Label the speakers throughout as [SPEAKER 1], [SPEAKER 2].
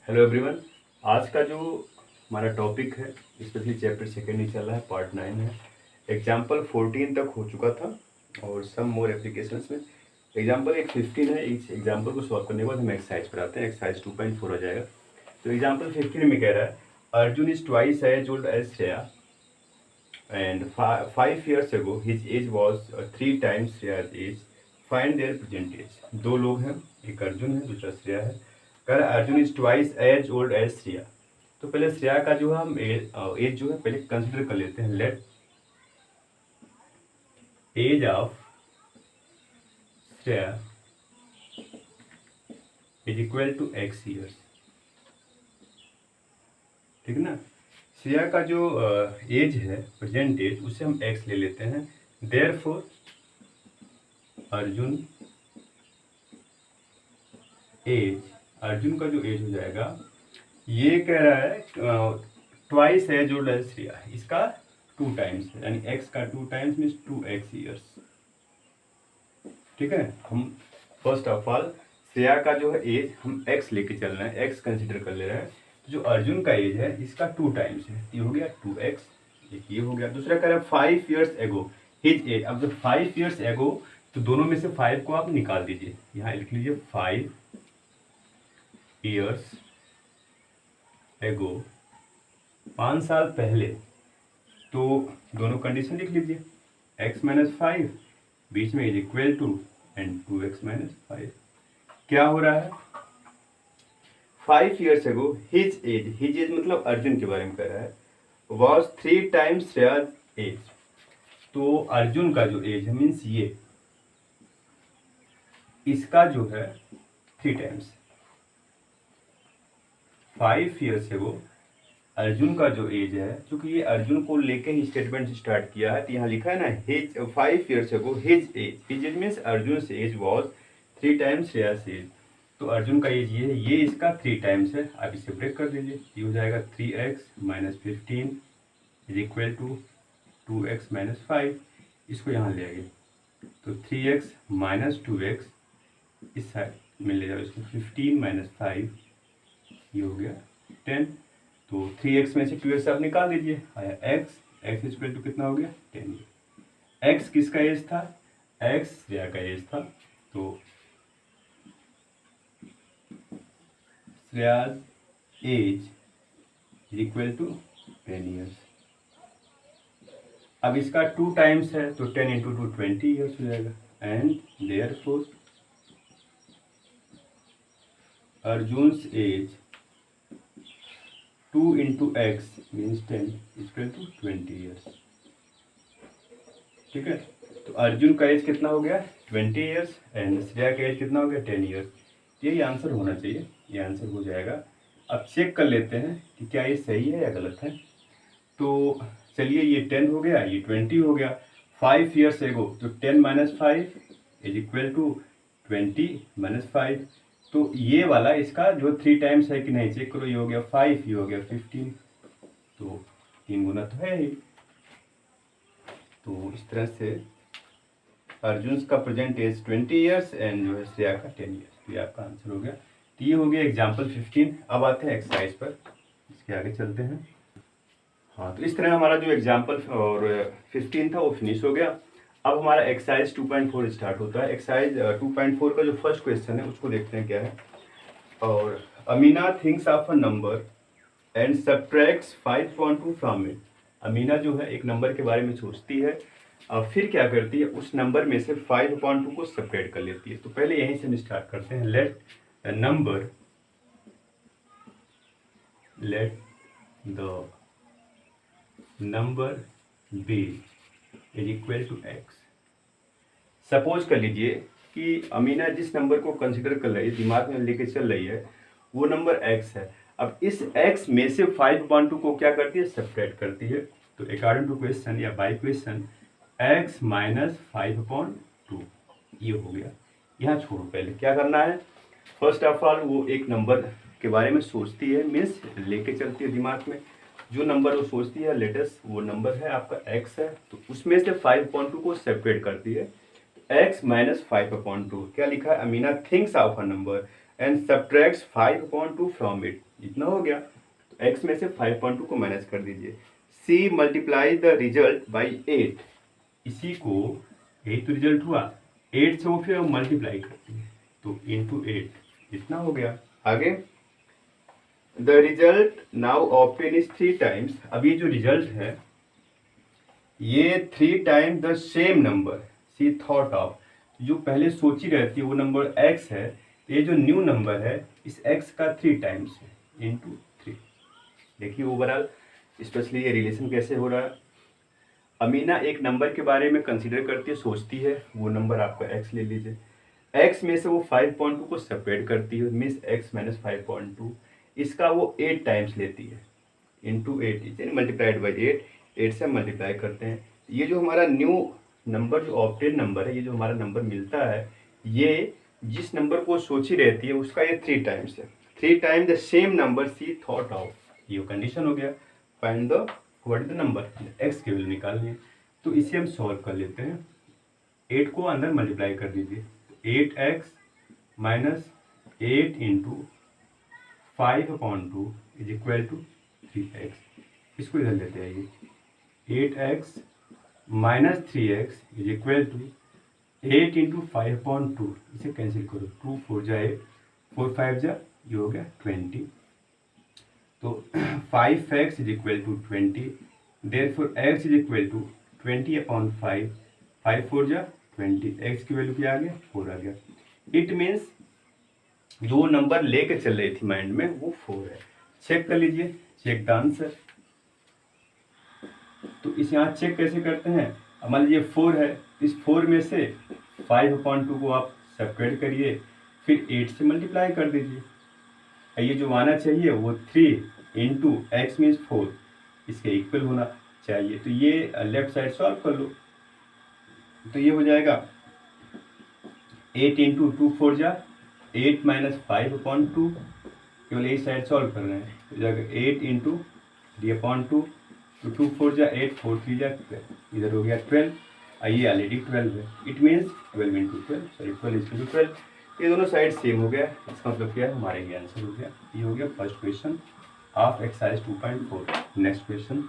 [SPEAKER 1] Hello everyone. आज का जो हमारा टॉपिक है, स्पेशली चैप्टर सेकेंड ही चल रहा है, पार्ट 9 है। एग्जाम्पल 14 तक हो चुका था और सम मोर एप्लीकेशंस में एग्जाम्पल एक 15 है। इस एग्जाम्पल को सॉल्व करने के बाद हम एक्सरसाइज पर आते हैं। एक्सरसाइज 2.4 हो जाएगा। तो एग्जाम्पल 15 में कह रहा है Arjun is twice as old as Shreya and 5 years ago his age was 3 times Shreya's age. Find their present age. दो लोग हैं, एक अर्जुन है दूसरा श्रेया है। कह रहा है Arjun is twice as old as Shreya. तो पहले श्रेया का जो है हम एज जो है पहले कंसिडर कर लेते हैं। Let age of Shreya is equal to x years. ठीक है ना। श्रेया का जो एज है प्रेजेंट एज उसे हम एक्स ले लेते हैं। देयरफॉर अर्जुन एज, अर्जुन का जो एज हो जाएगा, ये कह रहा है twice as old as Shreya, इसका 2 टाइम्स है, यानी एक्स का 2 टाइम्स मीन्स 2x ईयर्स। ठीक है। हम फर्स्ट ऑफ ऑल श्रेया का जो है एज हम एक्स लेके चल रहे हैं, एक्स कंसिडर कर ले रहे हैं। तो जो अर्जुन का एज है इसका 2 टाइम्स है, ये हो गया 2x, एक ये हो गया। दूसरा कह रहा है 5 years एगो हिज एज। अब जब 5 years एगो तो दोनों में से 5 को आप निकाल दीजिए, यहाँ लिख लीजिए 5 years एगो, 5 साल पहले। तो दोनों कंडीशन लिख लीजिए, x माइनस 5 बीच में is equal to and 2x minus 5। क्या हो रहा है 5 years एगो हिज एज मतलब अर्जुन के बारे में कह रहा है, वॉज 3 टाइम्स श्रेयाज एज। तो अर्जुन का जो एज है मीन्स ये, इसका जो है 3 टाइम्स। 5 years एगो अर्जुन का जो एज है, क्योंकि ये अर्जुन को लेके ही स्टेटमेंट स्टार्ट किया है, तो यहाँ लिखा है ना his 5 years ago his age means Arjun age was 3 times Shreya's age. तो अर्जुन का एज ये है, ये इसका 3 टाइम्स है। आप इसे ब्रेक कर दीजिए, ये हो जाएगा 3x minus 15 is equal to 2x minus 5। इसको यहाँ ले आइए तो 3x माइनस 2x इस साइड में ले जाओ, इसको 15 माइनस 5 ये हो गया 10। तो 3x में से 2x आप निकाल दीजिए, आया x इक्वल टू कितना हो गया 10। x किसका एज था, x श्रेया का एज था। तो Shreya's age is equal to 10 years। अब इसका 2 टाइम्स है तो 10 इंटू 2 20 years हो जाएगा। And therefore Arjun's age 2 into x means 10 equal to 20 years। ठीक है। तो अर्जुन का एज कितना हो गया 20 years एंड श्रेया का एज कितना हो गया 10 years। यही आंसर होना चाहिए, ये आंसर हो जाएगा। अब चेक कर लेते हैं कि क्या ये सही है या गलत है। तो चलिए, ये 10 हो गया, ये 20 हो गया। 5 years एगो तो 10 minus 5 is equal to 20 minus 5। तो ये वाला इसका जो 3 टाइम्स है कि नहीं चेक करो, ये हो गया 5, ये हो गया 15, तो 3 गुना तो है ही। तो इस तरह से अर्जुन का प्रेजेंट एज 20 years एंड जो है श्रेया का 10 years। तो ये आपका आंसर हो गया। तो ये हो गया एग्जाम्पल 15। अब आते हैं एक्सरसाइज पर, इसके आगे चलते हैं। हाँ, तो इस तरह हमारा जो एग्जाम्पल और 15 था वो फिनिश हो गया। अब हमारा एक्सरसाइज 2.4 स्टार्ट होता है। एक्सरसाइज 2.4 का जो फर्स्ट क्वेश्चन है उसको देखते हैं क्या है। और Amina thinks of a number and subtracts 5.2 from it. Amina जो है एक नंबर के बारे में सोचती है और फिर क्या करती है, उस नंबर में से 5.2 को सेपरेट कर लेती है। तो पहले यहीं से हम स्टार्ट करते हैं। Let the number B is equal to x. Suppose कर लीजिए कि अमीना जिस नंबर को कंसिडर कर रही है, दिमाग में लेके चल रही है, वो नंबर x है। अब इस x में से 5.2 को क्या करती है, सेपरेट करती है। तो अकॉर्डिंग टू क्वेश्चन या बाय क्वेश्चन x माइनस 5.2 ये हो गया। यहाँ छोड़ो, पहले क्या करना है, फर्स्ट ऑफ ऑल वो एक नंबर के बारे में सोचती है, मीन्स लेके चलती है दिमाग में। जो नंबर वो सोचती है लेटेस्ट वो नंबर है आपका x है, तो उसमें से 5.2 को सेपरेट करती है। x माइनस 5.2 क्या लिखा है, Amina thinks of a number and subtracts 5/2 from it, इतना हो गया। तो x में से 5/2 को माइनस कर दीजिए। C multiply the result by 8, इसी को यही तो रिजल्ट हुआ, 8 से वो फिर मल्टीप्लाई करती है तो इंटू 8, इतना हो गया। आगे the result now obtain is 3 times, अब ये जो रिजल्ट है ये 3 time the same number she thought of, जो पहले सोची रहती है वो नंबर x है, ये जो न्यू नंबर है इस x का 3 टाइम्स है इंटू 3। देखिए ओवरऑल स्पेशली ये रिलेशन कैसे हो रहा है। अमीना एक नंबर के बारे में कंसीडर करती है, सोचती है, वो नंबर आपका x ले लीजिए, x में से वो 5/2 को सेपरेट करती है, मीन्स x माइनस 5/2, इसका वो 8 टाइम्स लेती है इंटू 8, इसे मल्टीप्लाइड बाई 8 से मल्टीप्लाई करते हैं। ये जो हमारा न्यू नंबर जो ऑप्टेन नंबर है, ये जो हमारा नंबर मिलता है, ये जिस नंबर को सोची रहती है उसका ये 3 टाइम्स है, 3 time the same number she thought of, ये कंडीशन हो गया। Find the what is the number, x की वैल्यू निकालनी है, तो इसे हम सॉल्व कर लेते हैं। 8 को अंदर मल्टीप्लाई कर दीजिए, 8x minus 8 into 5/2 is equal to 3x, इसको इधर लेते आइए, 8x minus 3x is equal to 8 into 5/2, इसे कैंसिल करो, 2 4 जा 8, 4 5 जा, ये हो गया 20, तो 5x is equal to 20, therefore x is equal to 20/5, 5 4 जा 20, x की वैल्यू क्या आ गया, 4 आ गया। इट मीन्स जो नंबर लेके चल रही थी माइंड में वो 4 है। चेक कर लीजिए, चेक द आंसर। तो इस यहाँ चेक कैसे करते हैं, मान लीजिए 4 है, इस 4 में से 5/2 को आप सेपरेट करिए, फिर 8 से मल्टीप्लाई कर दीजिए, ये जो आना चाहिए वो 3 इंटू एक्स मीन्स 4, इसके इक्वल होना चाहिए, तो ये लेफ्ट साइड सॉल्व कर लो, तो ये हो जाएगा 8 इंटू 2 4 जा 8 माइनस 5/2, केवल एक साइड सॉल्व कर रहे हैं, हो जाएगा 8 इंटू 3/2, तो 2 4 जा 8, 4 3 जा 12, इधर हो गया 12, ये ऑलरेडी 12 है, it means 12 into 12, sorry 12 into 12, ये दोनों साइड सेम हो गया, इसका मतलब क्या है, हमारे ये आंसर हो गया। ये हो गया first question of exercise 2.4। Next question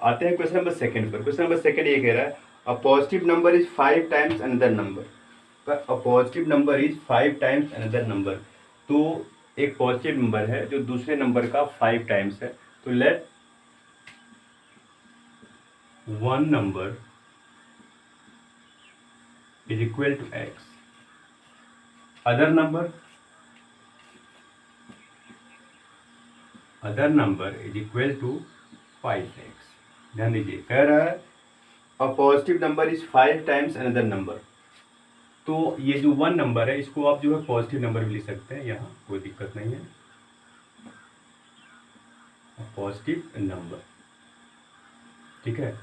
[SPEAKER 1] आते हैं क्वेश्चन नंबर सेकंड पर। क्वेश्चन नंबर सेकंड ये कह रहा है a positive number is 5 times another number, a positive number is 5 times another number, तो एक पॉजिटिव नंबर है जो दूसरे नंबर का 5 टाइम्स है, तो let one number is equal to x, other number is equal to 5x। ध्यान दीजिए, कह रहा है a positive number is 5 times another number, तो ये जो वन नंबर है इसको आप जो है पॉजिटिव नंबर भी लिख सकते हैं, यहाँ कोई दिक्कत नहीं है, पॉजिटिव नंबर, ठीक है,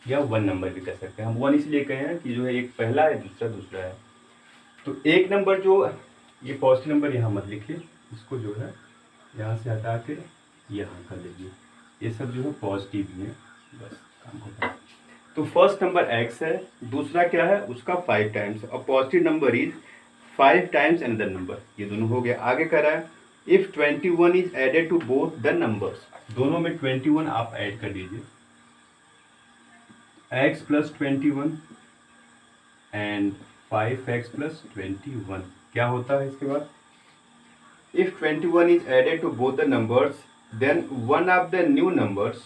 [SPEAKER 1] या वन नंबर भी कह सकते हैं। हम वन इसलिए कहे हैं कि जो है एक पहला है दूसरा है, तो एक नंबर जो ये पॉजिटिव नंबर यहाँ मत लिखिए, इसको जो है यहाँ से हटा के यहाँ कर लीजिए, ये सब जो है पॉजिटिव ही है, बस काम होता है। तो फर्स्ट नंबर x है, दूसरा क्या है उसका 5 टाइम्स, और positive number is 5 times another number, ये दोनों हो गया। आगे कर रहा है if 21 is added to both the numbers, दोनों में 21 आप ऐड कर दीजिए, x plus 21 and 5x plus 21, क्या होता है इसके बाद, if 21 is added to both the numbers then one of the new numbers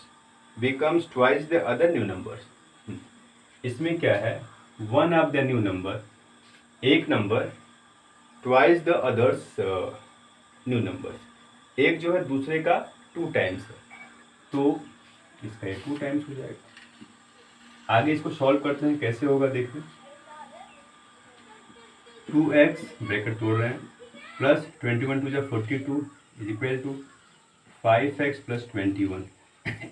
[SPEAKER 1] becomes twice the other new numbers. इसमें क्या है, one of the new number, एक नंबर, twice the others new numbers, एक जो है दूसरे का 2 टाइम्स है, तो इसका ये 2 टाइम्स हो जाएगा। आगे इसको सॉल्व करते हैं, कैसे होगा देखिए, 2x ब्रैकेट तोड़ रहे हैं प्लस 21 2 जा 42 is equal to 5x plus 21,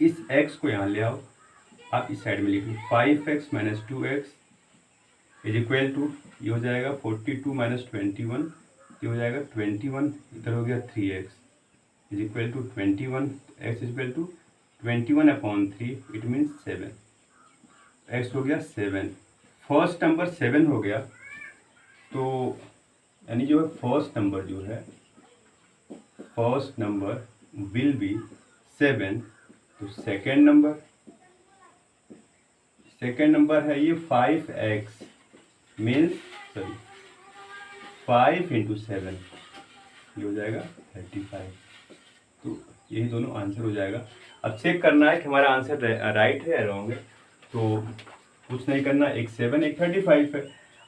[SPEAKER 1] इस x को यहाँ ले आओ, आप इस साइड में लिखिए 5x minus 2x is equal to, ये हो जाएगा 42 माइनस 21, ये हो जाएगा 21, इधर हो गया 3x is equal to 21, x is equal to 21/3, it means 7, x हो गया 7, फर्स्ट नंबर 7 हो गया, तो यानी जो है फर्स्ट नंबर विल बी 7, तो सेकेंड नंबर है ये 5x मीन्स 5 × 7, ये हो जाएगा 35। तो यही दोनों आंसर हो जाएगा। अब चेक करना है कि हमारा आंसर राइट है या रॉन्ग है। तो कुछ नहीं करना, एक 7 एक 35 है।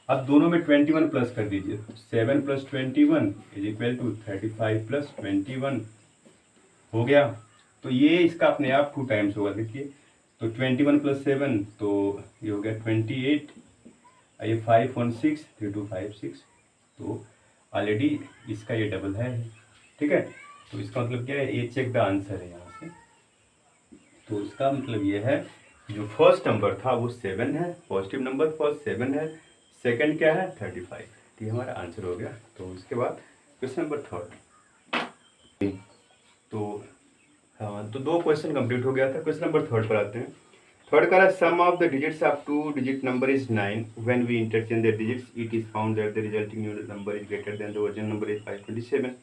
[SPEAKER 1] अब दोनों में 21 प्लस कर दीजिए, 7 + 21 = 35 + 21 हो गया। तो ये इसका अपने आप 2 टाइम्स होगा, देखिए। तो 21 + 7 तो ये हो गया 28, ये 5 1 6 3 2 5 6, तो ऑलरेडी इसका ये डबल है, ठीक है। तो इसका मतलब क्या है, ये चेक द आंसर है यहाँ से। तो इसका मतलब ये है जो फर्स्ट नंबर था वो 7 है, पॉजिटिव नंबर फर्स्ट 7 है, सेकंड क्या है 35, ये हमारा आंसर हो गया। तो उसके बाद क्वेश्चन नंबर 3। तो हाँ, तो 2 क्वेश्चन कंप्लीट हो गया था। क्वेश्चन नंबर 3 पर आते हैं। थर्ड का sum of the digits of 2 digit number is 9, when we interchange the digits it is found that the resulting number is greater than the original number is 527,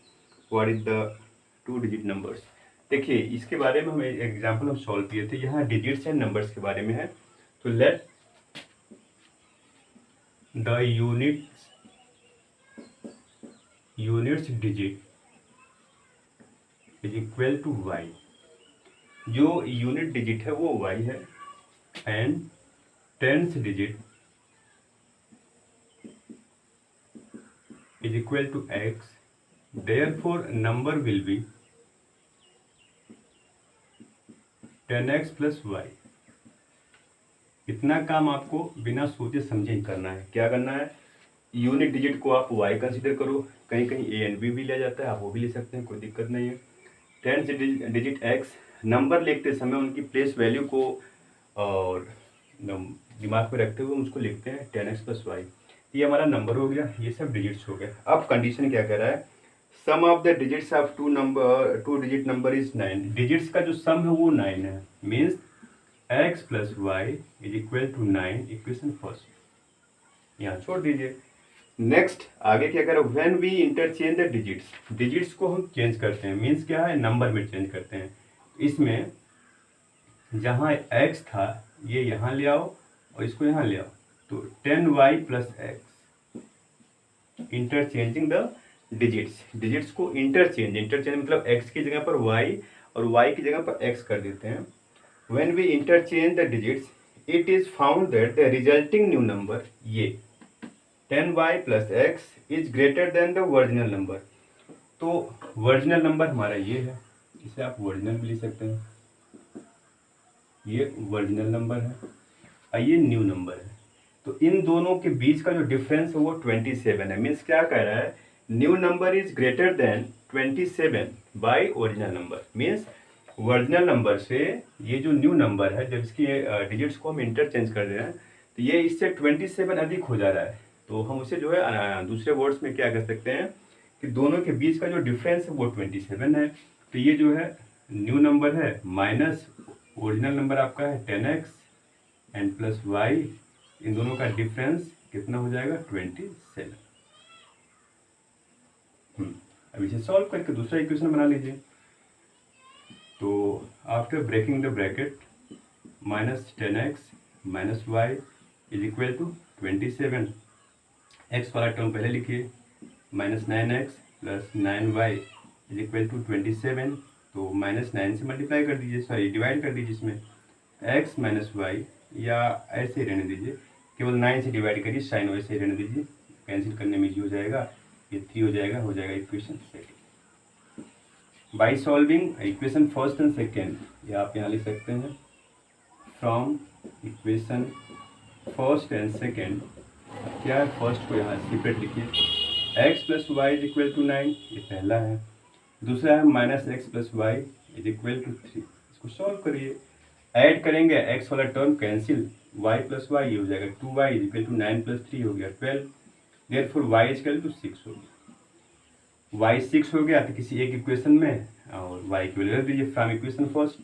[SPEAKER 1] what is the 2 digit numbers. देखिए इसके बारे में हम example हम solve किए थे, यहाँ digits and numbers के बारे में है। तो let the units digit is equal to y, जो यूनिट डिजिट है वो y है, and tens digit is equal to x, therefore number will be 10x + y। इतना काम आपको बिना सोचे समझे ही करना है। क्या करना है, यूनिट डिजिट को आप y कंसीडर करो, कहीं कहीं a एंड b भी लिया जाता है, आप वो भी ले सकते हैं, कोई दिक्कत नहीं है। टेंस डिजिट x, नंबर लिखते समय उनकी प्लेस वैल्यू को और दिमाग में रखते हुए उसको लिखते हैं 10x + y। ये हमारा नंबर हो गया, ये सब डिजिट्स हो गए। अब कंडीशन क्या कह रहा है, sum of the digits of 2 digit number is 9। Digits का जो सम है वो 9 है, means x + y = 9, equation first यहाँ छोड़ दीजिए। नेक्स्ट आगे क्या करें, when we interchange the digits को हम चेंज करते हैं, मीन्स क्या है, नंबर में चेंज करते हैं। इसमें जहाँ x था ये यहाँ ले आओ और इसको यहाँ ले आओ, तो 10y + x, interchanging the digits को इंटरचेंज मतलब x की जगह पर y और y की जगह पर x कर देते हैं। When we interchange the digits, it is found that the resulting new number, ये 10y + x is greater than the original number। तो ओरिजिनल नंबर हमारा ये है, इसे आप ओरिजिनल भी लिख सकते हैं, ये ओरिजिनल नंबर है और ये न्यू नंबर है। तो इन दोनों के बीच का जो डिफरेंस है वो 27 है। मीन्स क्या कह रहा है, new number is greater than 27 by original number. Means original number से ये जो न्यू नंबर है, जब इसकी डिजिट्स को हम इंटरचेंज कर रहे हैं तो ये इससे 27 अधिक हो जा रहा है। तो हम उसे जो है दूसरे वर्ड्स में क्या कह सकते हैं कि दोनों के बीच का जो डिफरेंस है वो 27 है। तो ये जो है न्यू नंबर है माइनस ओरिजिनल नंबर आपका है 10x एंड प्लस y, इन दोनों का डिफरेंस कितना हो जाएगा 27। अब इसे सॉल्व करके दूसरा इक्वेशन बना लीजिए। तो after breaking the bracket -10x - y = 27, x वाला टर्म पहले लिखिए, -9x + 9y = 27, तो -9 से मल्टीप्लाई कर दीजिए, सॉरी डिवाइड कर दीजिए इसमें, x - y, या ऐसे ही रहने दीजिए, केवल 9 से डिवाइड करिए, साइन वैसे ही रहने दीजिए, कैंसिल करने में इजी हो जाएगा, ये 3 हो जाएगा equation second. By solving equation first and second, ये आप यहाँ लिख सकते हैं, from equation first and second, क्या है, फर्स्ट को यहाँ सेपरेट लिखिए, x + y = 9, ये पहला है। दूसरा है -x + y = 3, इसको सॉल्व करिए, ऐड करेंगे, x वाला टर्म कैंसिल, y + y ये हो जाएगा 2y = 9 + 3 हो गया 12, देयरफॉर y = 6 हो गया। y 6 हो गया तो किसी एक इक्वेशन में, और y की वैल्यू रख दीजिए from equation first,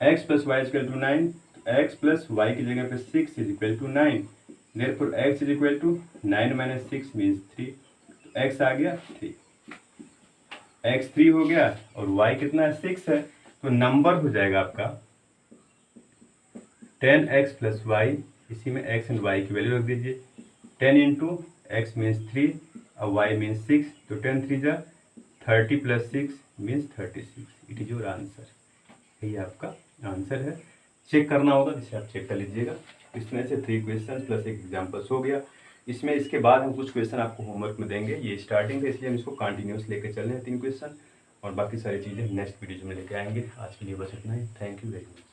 [SPEAKER 1] x + y = 9, x + y की जगह पे 6 = 9, therefore x is equal to 9 minus 6 means 3, तो x आ गया 3, x 3 हो गया और y कितना है 6 है, तो नंबर हो जाएगा आपका 10x प्लस वाई, इसी में x एंड y की वैल्यू रख दीजिए। 10 इंटू एक्स मीन्स 3 और y मीन्स 6, तो 10 3 जा 30 plus 6 means 36। It is your answer. यही आपका आंसर है। चेक करना होगा जिसे आप चेक कर लीजिएगा। इसमें से 3 क्वेश्चन प्लस एक एग्जाम्पल्स हो गया। इसमें इसके बाद हम कुछ क्वेश्चन आपको होमवर्क में देंगे। ये स्टार्टिंग है इसलिए हम इसको कंटिन्यूस लेके चल रहे हैं 3 क्वेश्चन, और बाकी सारी चीज़ें नेक्स्ट वीडियो में लेके आएंगे। आज के लिए बस इतना ही। Thank you very much.